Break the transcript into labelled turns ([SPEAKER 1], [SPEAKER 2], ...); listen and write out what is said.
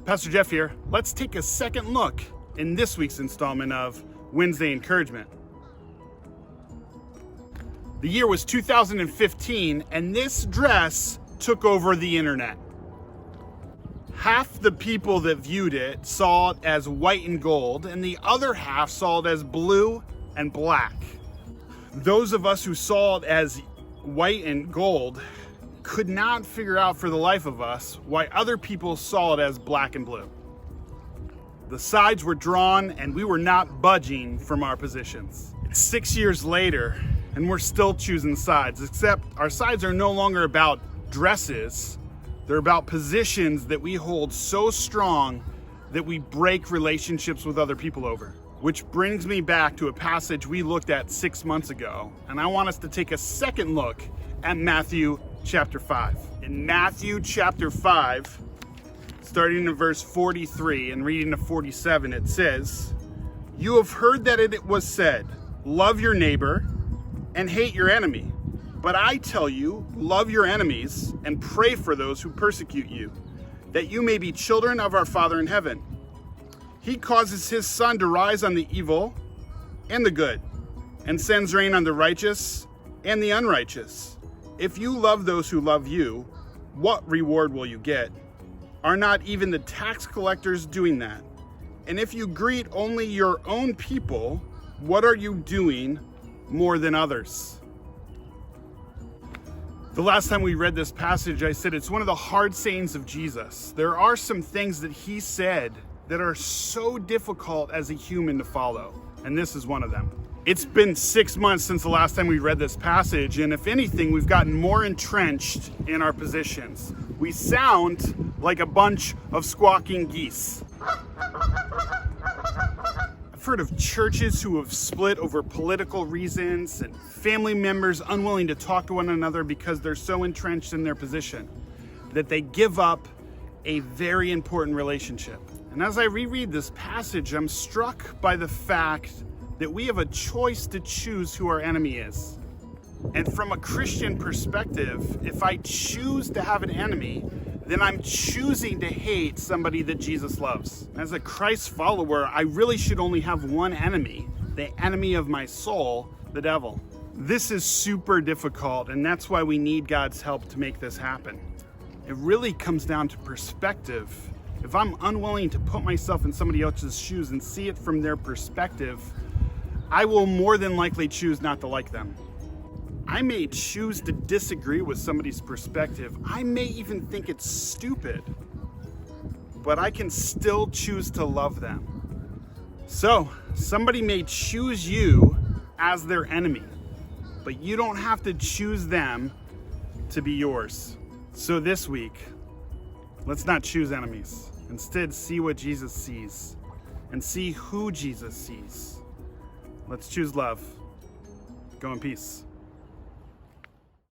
[SPEAKER 1] Pastor Jeff here. Let's take a second look in this week's installment of Wednesday Encouragement. The year was 2015, and this dress took over the internet. Half the people that viewed it saw it as white and gold, and the other half saw it as blue and black. Those of us who saw it as white and gold could not figure out for the life of us why other people saw it as black and blue. The sides were drawn and we were not budging from our positions. It's 6 years later and we're still choosing sides, except our sides are no longer about dresses. They're about positions that we hold so strong that we break relationships with other people over. Which brings me back to a passage we looked at 6 months ago, and I want us to take a second look at Matthew chapter 5. In Matthew chapter 5, starting in verse 43 and reading to 47, it says, "You have heard that it was said, 'Love your neighbor and hate your enemy.' But I tell you, love your enemies and pray for those who persecute you, that you may be children of our Father in heaven. He causes his sun to rise on the evil and the good, and sends rain on the righteous and the unrighteous. If you love those who love you, what reward will you get? Are not even the tax collectors doing that? And if you greet only your own people, what are you doing more than others?" The last time we read this passage, I said it's one of the hard sayings of Jesus. There are some things that he said that are so difficult as a human to follow, and this is one of them. It's been 6 months since the last time we read this passage, and if anything, we've gotten more entrenched in our positions. We sound like a bunch of squawking geese. I've heard of churches who have split over political reasons and family members unwilling to talk to one another because they're so entrenched in their position that they give up a very important relationship. And as I reread this passage, I'm struck by the fact that we have a choice to choose who our enemy is. And from a Christian perspective, if I choose to have an enemy, then I'm choosing to hate somebody that Jesus loves. As a Christ follower, I really should only have one enemy, the enemy of my soul, the devil. This is super difficult, and that's why we need God's help to make this happen. It really comes down to perspective. If I'm unwilling to put myself in somebody else's shoes and see it from their perspective, I will more than likely choose not to like them. I may choose to disagree with somebody's perspective. I may even think it's stupid, but I can still choose to love them. So, somebody may choose you as their enemy, but you don't have to choose them to be yours. So this week, let's not choose enemies. Instead, see what Jesus sees and see who Jesus sees. Let's choose love. Go in peace.